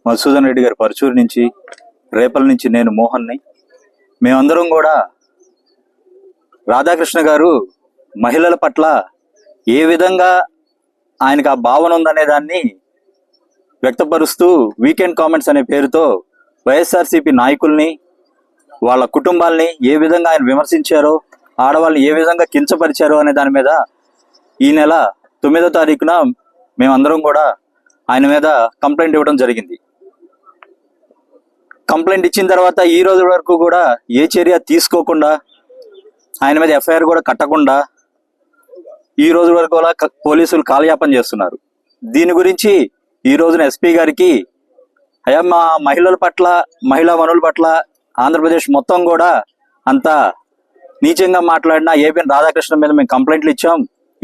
మధుసూదన్ రెడ్డి గారు పరుచూరు నుంచి, రేపల నుంచి నేను మోహన్ని. మేమందరం కూడా రాధాకృష్ణ గారు మహిళల పట్ల ఏ విధంగా ఆయనకు ఆ భావన ఉందనే దాన్ని వ్యక్తపరుస్తూ వీకెండ్ కామెంట్స్ అనే పేరుతో వైఎస్ఆర్సీపీ నాయకుల్ని, వాళ్ళ కుటుంబాల్ని ఏ విధంగా ఆయన విమర్శించారో, ఆడవాళ్ళని ఏ విధంగా కించపరిచారో అనే దాని మీద ఈ నెల 9వ తారీఖున మేమందరం కూడా ఆయన మీద కంప్లైంట్ ఇవ్వడం జరిగింది. కంప్లైంట్ ఇచ్చిన తర్వాత ఈ రోజు వరకు కూడా ఏ చర్య తీసుకోకుండా, ఆయన మీద ఎఫ్ఐఆర్ కూడా కట్టకుండా ఈ రోజు వరకు కూడా పోలీసులు కాలయాపన చేస్తున్నారు. దీని గురించి ఈ రోజున ఎస్పీ గారికి, అయ్యా మా మహిళల పట్ల, మహిళా వనుల పట్ల ఆంధ్రప్రదేశ్ మొత్తం కూడా అంత నీచంగా మాట్లాడిన ఏబిఎన్ రాధాకృష్ణ మీద మేము కంప్లైంట్లు ఇచ్చాం,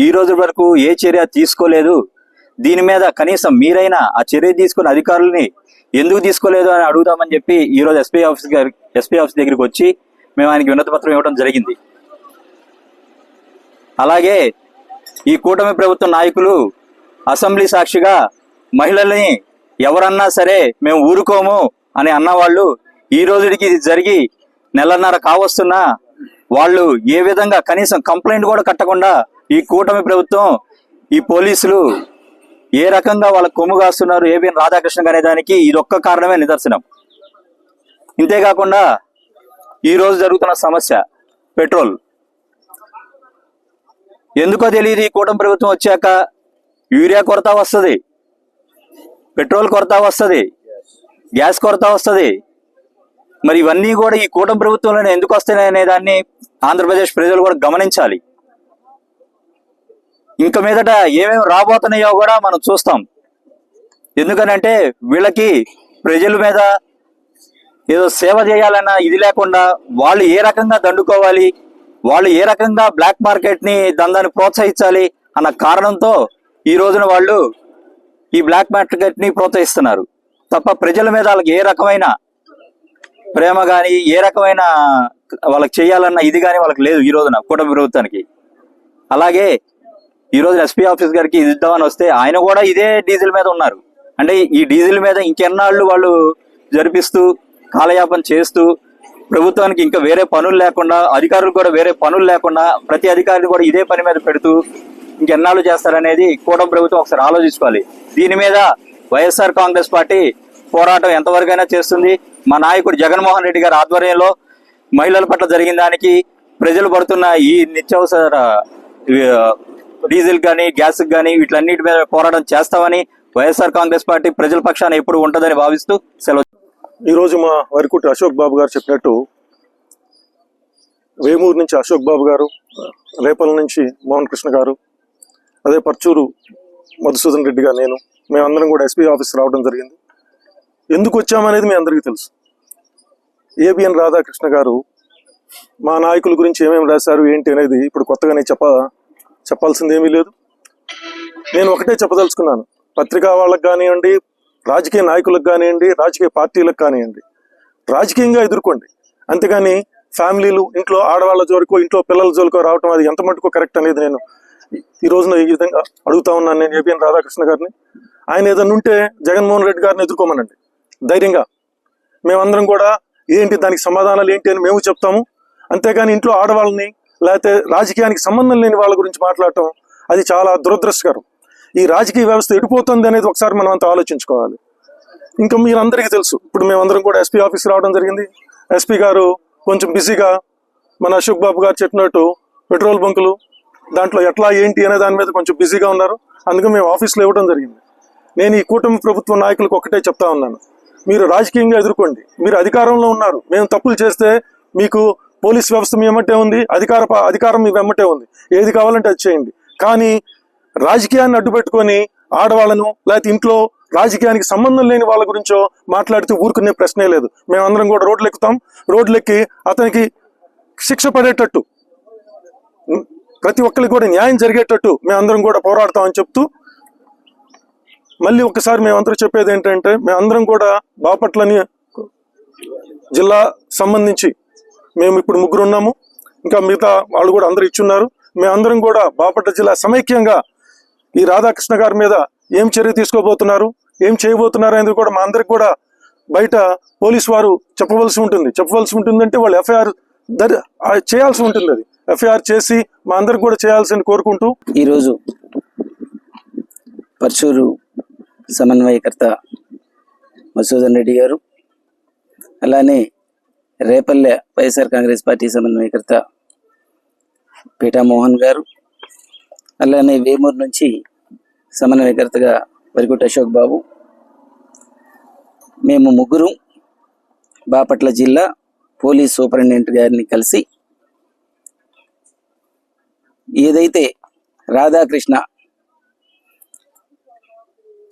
ఈ రోజు వరకు ఏ చర్య తీసుకోలేదు, దీని మీద కనీసం మీరైనా ఆ చర్య తీసుకున్న అధికారులని ఎందుకు తీసుకోలేదు అని అడుగుదామని చెప్పి ఈరోజు ఎస్పీ ఆఫీస్ దగ్గరికి వచ్చి మేము ఆయనకి వినతి పత్రం ఇవ్వడం జరిగింది. అలాగే ఈ కూటమి ప్రభుత్వ నాయకులు అసెంబ్లీ సాక్షిగా మహిళల్ని ఎవరన్నా సరే మేము ఊరుకోము అని అన్నవాళ్ళు ఈ రోజుకి ఇది జరిగి నెలన్నర కావస్తున్నా వాళ్ళు ఏ విధంగా కనీసం కంప్లైంట్ కూడా కట్టకుండా ఈ కూటమి ప్రభుత్వం, ఈ పోలీసులు ఏ రకంగా వాళ్ళ కొమ్ము కాస్తున్నారు ఏబిఎన్ రాధాకృష్ణ అనే దానికి ఇదొక్క కారణమే నిదర్శనం. ఇంతేకాకుండా ఈరోజు జరుగుతున్న సమస్య పెట్రోల్. ఎందుకో తెలియదు, ఈ కూటమి ప్రభుత్వం వచ్చాక యూరియా కొరత వస్తుంది, పెట్రోల్ కొరత వస్తుంది, గ్యాస్ కొరత వస్తుంది. మరి ఇవన్నీ కూడా ఈ కూటమి ప్రభుత్వంలోనే ఎందుకు వస్తున్నాయి అనే దాన్ని ఆంధ్రప్రదేశ్ ప్రజలు కూడా గమనించాలి. ఇంక మీదట ఏమేమి రాబోతున్నాయో కూడా మనం చూస్తాం. ఎందుకనంటే వీళ్ళకి ప్రజల మీద ఏదో సేవ చేయాలన్న ఇది లేకుండా వాళ్ళు ఏ రకంగా దండుకోవాలి, వాళ్ళు ఏ రకంగా బ్లాక్ మార్కెట్ని దందాన్ని ప్రోత్సహించాలి అన్న కారణంతో ఈ రోజున వాళ్ళు ఈ బ్లాక్ మార్కెట్ని ప్రోత్సహిస్తున్నారు తప్ప ప్రజల మీద వాళ్ళకి ఏ రకమైన ప్రేమ కానీ, ఏ రకమైన వాళ్ళకి చేయాలన్న ఇది కానీ వాళ్ళకి లేదు ఈ రోజున కూటమి ప్రభుత్వానికి. అలాగే ఈరోజు ఎస్పీ ఆఫీస్ గారికి ఇది ఇద్దామని వస్తే ఆయన కూడా ఇదే డీజిల్ మీద ఉన్నారు. అంటే ఈ డీజిల్ మీద ఇంకెన్నాళ్ళు వాళ్ళు జరిపిస్తూ కాలయాపన చేస్తూ ప్రభుత్వానికి ఇంకా వేరే పనులు లేకుండా, అధికారులు కూడా వేరే పనులు లేకుండా ప్రతి అధికారిని కూడా ఇదే పని మీద పెడుతూ ఇంకెన్నాళ్ళు చేస్తారనేది కూటమి ప్రభుత్వం ఒకసారి ఆలోచించుకోవాలి. దీని మీద వైఎస్ఆర్ కాంగ్రెస్ పార్టీ పోరాటం ఎంతవరకైనా చేస్తుంది. మా నాయకుడు జగన్మోహన్ రెడ్డి గారి ఆధ్వర్యంలో మహిళల పట్ల జరిగిన దానికి, ప్రజలు పడుతున్న ఈ నిత్యావసర డీజిల్ కానీ, గ్యాస్ కానీ వీటిలన్నిటి మీద పోరాటం చేస్తామని వైఎస్ఆర్ కాంగ్రెస్ పార్టీ ప్రజల పక్షాన ఎప్పుడు ఉంటుందని భావిస్తూ సెలవు. ఈరోజు మా వరికుటి అశోక్ బాబు గారు చెప్పినట్టు వేమూరు నుంచి అశోక్ బాబు గారు, రేపల నుంచి మోహన్ కృష్ణ గారు, అదే పర్చూరు మధుసూదన్ రెడ్డి గారు, మేమందరం కూడా ఎస్పీ ఆఫీస్ రావడం జరిగింది. ఎందుకు వచ్చామనేది మీ అందరికీ తెలుసు. ఏబిఎన్ రాధాకృష్ణ గారు మా నాయకుల గురించి ఏమేమి రాశారు ఏంటి అనేది ఇప్పుడు కొత్తగానే చెప్పాల్సింది ఏమీ లేదు. నేను ఒకటే చెప్పదలుచుకున్నాను, పత్రికా వాళ్ళకు కానివ్వండి, రాజకీయ నాయకులకు కానివ్వండి, రాజకీయ పార్టీలకు కానివ్వండి, రాజకీయంగా ఎదుర్కోండి. అంతేగాని ఫ్యామిలీలు, ఇంట్లో ఆడవాళ్ళ జోలికో, ఇంట్లో పిల్లల జోలికో రావటం అది ఎంత మటుకు కరెక్ట్ అనేది నేను ఈ రోజున ఈ విధంగా అడుగుతా ఉన్నాను. నేను ఏబిఎన్ రాధాకృష్ణ గారిని, ఆయన ఏదన్నా ఉంటే జగన్మోహన్ రెడ్డి గారిని ఎదుర్కోమనండి ధైర్యంగా. మేమందరం కూడా ఏంటి దానికి సమాధానాలు ఏంటి అని మేము చెప్తాము. అంతేగాని ఇంట్లో ఆడవాళ్ళని లేకపోతే రాజకీయానికి సంబంధం లేని వాళ్ళ గురించి మాట్లాడటం అది చాలా దురదృష్టకరం. ఈ రాజకీయ వ్యవస్థ ఎడిపోతుంది అనేది ఒకసారి మనం అంతా ఆలోచించుకోవాలి. ఇంకా మీరందరికీ తెలుసు, ఇప్పుడు మేమందరం కూడా ఎస్పీ ఆఫీస్ రావడం జరిగింది. ఎస్పీ గారు కొంచెం బిజీగా మన అశోక్ బాబు గారు చెప్పినట్టు పెట్రోల్ బంకులు దాంట్లో ఎట్లా ఏంటి అనే దాని మీద కొంచెం బిజీగా ఉన్నారు. అందుకే మేము ఆఫీస్లో ఇవ్వడం జరిగింది. నేను ఈ కూటమి ప్రభుత్వ నాయకులకు ఒకటే చెప్తా ఉన్నాను, మీరు రాజకీయంగా ఎదుర్కోండి. మీరు అధికారంలో ఉన్నారు, మేము తప్పులు చేస్తే మీకు పోలీస్ వ్యవస్థ మీ వెంబటే ఉంది, అధికారం మీ వెంబటే ఉంది, ఏది కావాలంటే అది చేయండి. కానీ రాజకీయాన్ని అడ్డుపెట్టుకొని ఆడవాళ్ళను లేకపోతే ఇంట్లో రాజకీయానికి సంబంధం లేని వాళ్ళ గురించో మాట్లాడితే ఊరుకునే ప్రశ్నే లేదు. మేమందరం కూడా రోడ్లు ఎక్కుతాం. రోడ్లెక్కి అతనికి శిక్ష పడేటట్టు, ప్రతి ఒక్కరికి కూడా న్యాయం జరిగేటట్టు మేమందరం కూడా పోరాడతామని చెప్తూ, మళ్ళీ ఒక్కసారి మేమందరం చెప్పేది ఏంటంటే, మేమందరం కూడా బాపట్లని జిల్లా సంబంధించి మేము ఇప్పుడు ముగ్గురు ఉన్నాము, ఇంకా మిగతా వాళ్ళు కూడా అందరూ ఇచ్చున్నారు. మేమందరం కూడా బాపట్ల జిల్లా సమైక్యంగా ఈ రాధాకృష్ణ గారి మీద ఏం చర్య తీసుకోబోతున్నారు, ఏం చేయబోతున్నారు అనేది కూడా మా అందరికి కూడా బయట పోలీసు వారు చెప్పవలసి ఉంటుందంటే వాళ్ళు ఎఫ్ఐఆర్ చేయాల్సి ఉంటుంది. అది ఎఫ్ఐఆర్ చేసి మా అందరికి కూడా చేయాల్సింది కోరుకుంటూ ఈరోజు పర్చూరు సమన్వయకర్త మధుసూదన్ రెడ్డి గారు, అలానే రేపల్లె వైఎస్ఆర్ కాంగ్రెస్ పార్టీ సమన్వయకర్త పీఠా మోహన్ గారు, అలానే వేమూరు నుంచి సమన్వయకర్తగా వరికుట అశోక్ బాబు, మేము ముగ్గురు బాపట్ల జిల్లా పోలీస్ సూపరింటెండెంట్ గారిని కలిసి ఏదైతే రాధాకృష్ణ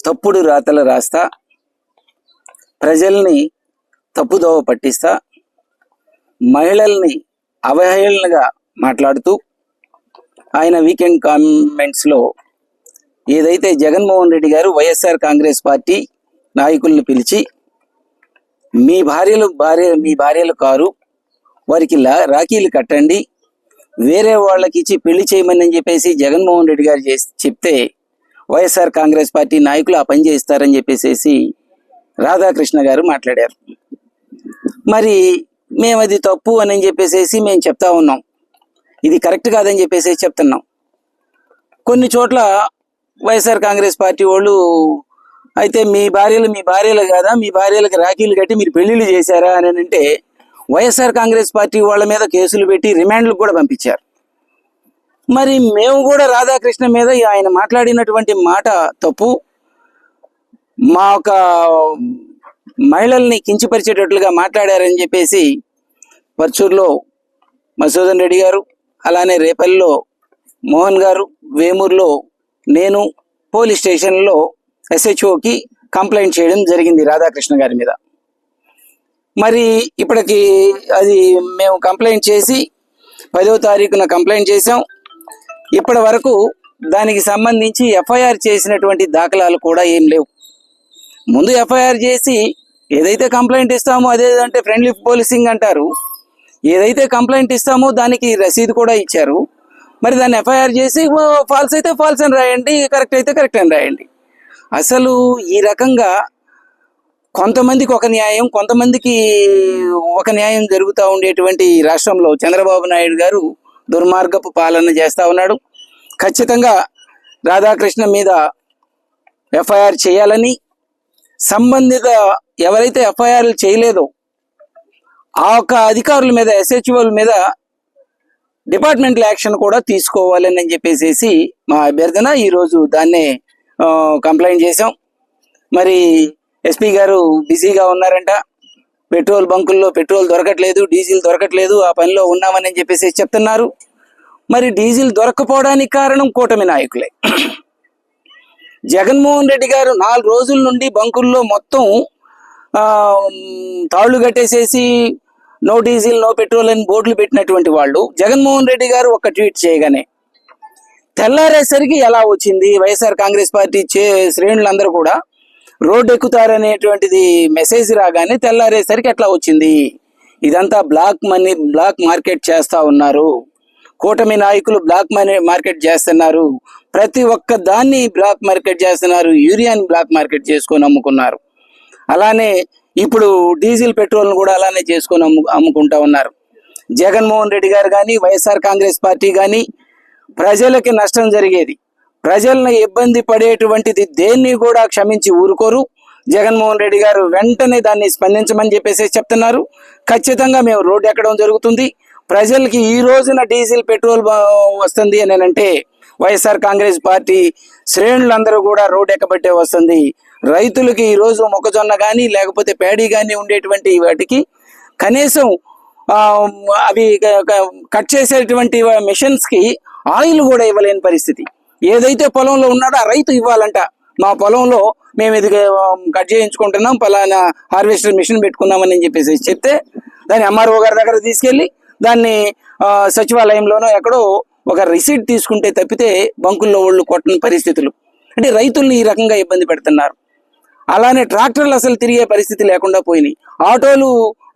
తప్పుడు రాతలు రాస్తా ప్రజల్ని తప్పుదోవ పట్టిస్తా మహిళల్ని అవహేళనగా మాట్లాడుతూ ఆయన వీకెండ్ కామెంట్స్లో ఏదైతే జగన్మోహన్ రెడ్డి గారు వైఎస్ఆర్ కాంగ్రెస్ పార్టీ నాయకుల్ని పిలిచి మీ భార్యలు కారు వారికి రాఖీలు కట్టండి, వేరే వాళ్ళకి ఇచ్చి పెళ్లి చేయమని చెప్పేసి జగన్మోహన్ రెడ్డి గారు చెప్తే వైఎస్ఆర్ కాంగ్రెస్ పార్టీ నాయకులు ఆ పని చేస్తారని చెప్పేసి రాధాకృష్ణ గారు మాట్లాడారు. మరి మేము అది తప్పు అని చెప్పేసి మేము చెప్తా ఉన్నాం, ఇది కరెక్ట్ కాదని చెప్పేసి చెప్తున్నాం. కొన్ని చోట్ల వైఎస్ఆర్ కాంగ్రెస్ పార్టీ వాళ్ళు అయితే మీ భార్యలు కాదా, మీ భార్యలకు రాఖీలు కట్టి మీరు పెళ్లిళ్ళు చేశారా అని అంటే వైఎస్ఆర్ కాంగ్రెస్ పార్టీ వాళ్ళ మీద కేసులు పెట్టి రిమాండ్లకు కూడా పంపించారు. మరి మేము కూడా రాధాకృష్ణ మీద ఆయన మాట్లాడినటువంటి మాట తప్పు, మా ఒక మహిళల్ని కించపరిచేటట్లుగా మాట్లాడారని చెప్పేసి పర్చూరులో మధుసూదన్ రెడ్డి గారు, అలానే రేపల్లిలో మోహన్ గారు, వేమూరులో నేను పోలీస్ స్టేషన్లో SHOకి కంప్లైంట్ చేయడం జరిగింది రాధాకృష్ణ గారి మీద. మరి ఇప్పటికి అది మేము కంప్లైంట్ చేసి 10వ తారీఖున కంప్లైంట్ చేసాం. ఇప్పటి వరకు దానికి సంబంధించి FIR చేసినటువంటి దాఖలాలు కూడా ఏం లేవు. ముందు FIR చేసి ఏదైతే కంప్లైంట్ ఇస్తామో అదేంటే ఫ్రెండ్లీ పోలీసింగ్ అంటారు, ఏదైతే కంప్లైంట్ ఇస్తామో దానికి రసీదు కూడా ఇచ్చారు. మరి దాన్ని FIR చేసి ఫాల్స్ అయితే ఫాల్స్ అని రాయండి, కరెక్ట్ అయితే కరెక్ట్ అని రాయండి. అసలు ఈ రకంగా కొంతమందికి ఒక న్యాయం, కొంతమందికి ఒక న్యాయం జరుగుతూ ఉండేటువంటి రాష్ట్రంలో చంద్రబాబు నాయుడు గారు దుర్మార్గపు పాలన చేస్తూ ఉన్నాడు. ఖచ్చితంగా రాధాకృష్ణ మీద FIR చేయాలని, సంబంధిత ఎవరైతే FIR చేయలేదో ఆ యొక్క అధికారుల మీద SHOల మీద డిపార్ట్మెంటల్ యాక్షన్ కూడా తీసుకోవాలని చెప్పేసి మా అభ్యర్థన. ఈరోజు దాన్నే కంప్లైంట్ చేసాం. మరి SP గారు బిజీగా ఉన్నారంట, పెట్రోల్ బంకుల్లో పెట్రోల్ దొరకట్లేదు, డీజిల్ దొరకట్లేదు, ఆ పనిలో ఉన్నామని చెప్పేసి చెప్తున్నారు. మరి డీజిల్ దొరకపోవడానికి కారణం కూటమి నాయకులే. జగన్మోహన్ రెడ్డి గారు 4 రోజుల నుండి బంకుల్లో మొత్తం తాళ్లు కట్టేసేసి నో డీజిల్ నో పెట్రోల్ అని బోర్డులు పెట్టినటువంటి వాళ్ళు జగన్మోహన్ రెడ్డి గారు ఒక ట్వీట్ చేయగానే తెల్లారేసరికి ఎలా వచ్చింది, వైఎస్ఆర్ కాంగ్రెస్ పార్టీ శ్రేణులందరూ కూడా రోడ్డు ఎక్కుతారనేటువంటిది మెసేజ్ రాగానే తెల్లారేసరికి ఎట్లా వచ్చింది? ఇదంతా బ్లాక్ మార్కెట్ చేస్తా ఉన్నారు. కూటమి నాయకులు బ్లాక్ మార్కెట్ చేస్తున్నారు. ప్రతి ఒక్క దాన్ని బ్లాక్ మార్కెట్ చేస్తున్నారు. యూరియాని బ్లాక్ మార్కెట్ చేసుకొని అమ్ముకున్నారు. అలానే ఇప్పుడు డీజిల్ పెట్రోల్ను కూడా అలానే చేసుకొని అమ్ముకుంటా ఉన్నారు. జగన్మోహన్ రెడ్డి గారు కానీ వైఎస్ఆర్ కాంగ్రెస్ పార్టీ కానీ ప్రజలకి నష్టం జరిగేది, ప్రజల్ని ఇబ్బంది పడేటువంటిది దేన్ని కూడా క్షమించి ఊరుకోరు. జగన్మోహన్ రెడ్డి గారు వెంటనే దాన్ని స్పందించమని చెప్పేసి చెప్తున్నారు. ఖచ్చితంగా మేము రోడ్డు ఎక్కడం జరుగుతుంది. ప్రజలకి ఈ రోజున డీజిల్ పెట్రోల్ వస్తుంది అని అంటే వైఎస్ఆర్ కాంగ్రెస్ పార్టీ శ్రేణులందరూ కూడా రోడ్డు ఎక్కబట్టే వస్తుంది. రైతులకి ఈరోజు మొక్కజొన్న కానీ లేకపోతే పేడీ కానీ ఉండేటువంటి వాటికి కనీసం అవి కట్ చేసేటువంటి మిషన్స్కి ఆయిల్ కూడా ఇవ్వలేని పరిస్థితి. ఏదైతే పొలంలో ఉన్నాడో ఆ రైతు ఇవ్వాలంట, మా పొలంలో మేము ఇది కట్ చేయించుకుంటున్నాం, పలానా హార్వెస్టర్ మిషన్ పెట్టుకున్నామని చెప్పేసి చెప్తే దాన్ని MRO గారి దగ్గర తీసుకెళ్ళి దాన్ని సచివాలయంలోనో ఎక్కడో ఒక రిసీట్ తీసుకుంటే తప్పితే బంకుల్లో వాళ్ళు కొట్టని పరిస్థితులు. అంటే రైతుల్ని ఈ రకంగా ఇబ్బంది పెడుతున్నారు. అలానే ట్రాక్టర్లు అసలు తిరిగే పరిస్థితి లేకుండా పోయినాయి. ఆటోలు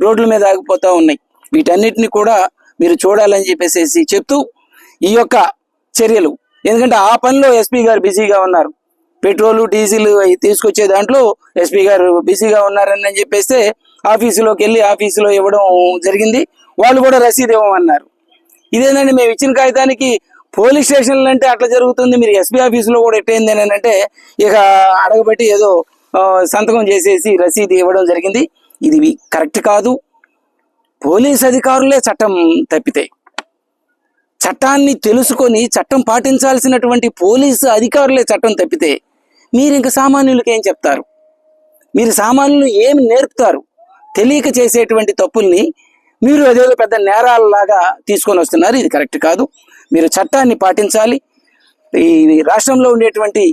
రోడ్ల మీద ఆగిపోతా ఉన్నాయి. వీటన్నిటిని కూడా మీరు చూడాలని చెప్పేసి చెప్తూ ఈ యొక్క చర్యలు, ఎందుకంటే ఆ పనిలో ఎస్పీ గారు బిజీగా ఉన్నారు, పెట్రోలు డీజిల్ అవి తీసుకొచ్చే దాంట్లో ఎస్పీ గారు బిజీగా ఉన్నారని చెప్పేస్తే ఆఫీసులోకి వెళ్ళి ఆఫీసులో ఇవ్వడం జరిగింది. వాళ్ళు కూడా రసీదు ఇవ్వమన్నారు. ఇదేంటంటే మేము ఇచ్చిన కాగితానికి పోలీస్ స్టేషన్లు అంటే అట్లా జరుగుతుంది, మీరు ఎస్పీ ఆఫీసులో కూడా ఎట్టయింది అని అంటే ఇక అడగబట్టి ఏదో సంతకం చేసేసి రసీదు ఇవ్వడం జరిగింది. ఇది కరెక్ట్ కాదు. పోలీస్ అధికారులే చట్టం తప్పితే, చట్టాన్ని తెలుసుకొని చట్టం పాటించాల్సినటువంటి పోలీసు అధికారులే చట్టం తప్పితే మీరు ఇంకా సామాన్యులకి ఏం చెప్తారు? మీరు సామాన్యులు ఏమి నేర్పుతారు? తెలియక చేసేటువంటి తప్పుల్ని మీరు అదేదో పెద్ద నేరాలలాగా తీసుకొని వస్తున్నారు. ఇది కరెక్ట్ కాదు. మీరు చట్టాన్ని పాటించాలి. ఈ రాష్ట్రంలో ఉండేటువంటి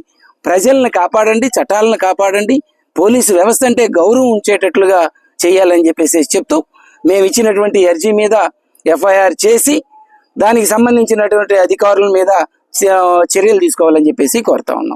ప్రజలను కాపాడండి, చట్టాలను కాపాడండి. పోలీసు వ్యవస్థ అంటే గౌరవం ఉంచేటట్లుగా చేయాలని చెప్పేసి చెప్తూ మేము ఇచ్చినటువంటి అర్జీ మీద ఎఫ్ఐఆర్ చేసి దానికి సంబంధించినటువంటి అధికారుల మీద చర్యలు తీసుకోవాలని చెప్పేసి కోరుతా ఉన్నాం.